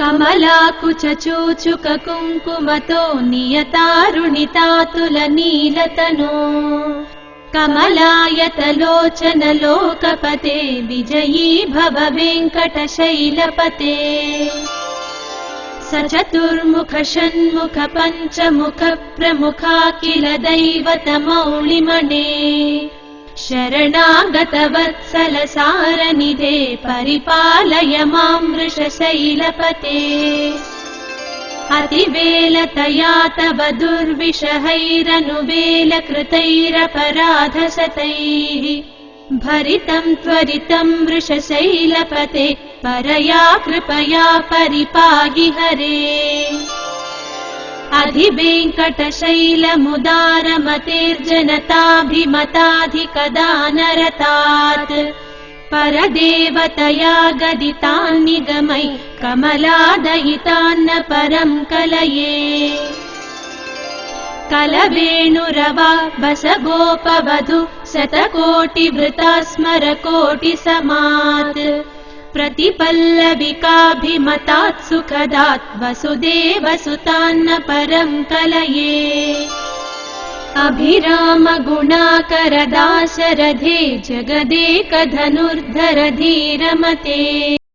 कमलाकुचूचुक कुङ्कुमतो नियतारुणितातुलनीलतनो कमलायतलोचन लोकपते विजयी भव वेङ्कटशैलपते स चतुर्मुख षण्मुख पञ्चमुख प्रमुखाखिल दैवतमौलिमणे शरणागतवत्सल सारनिधे परिपालय मां वृषशैलपते अतिवेलतया तव दुर्विषहैरनुवेलकृतैरपराधशतैः भरितं त्वरितं वृषशैलपते परया कृपया परिपाहि हरे अधिवेङ्कटशैलमुदारमतेर्जनताभिमताधिकदानरतात् परदेवतया गदितान्निगमै कमलादयितान्न परं कलये कलवेणुरवा बसगोपवधू शतकोटिवृता स्मरकोटिसमात् प्रतिपल्लविकाभिमतात् सुखदात् वसुदेवसुतान्न परं कलये अभिराम गुणाकर दाशरथे जगदेकधनुर्धर धीरमते।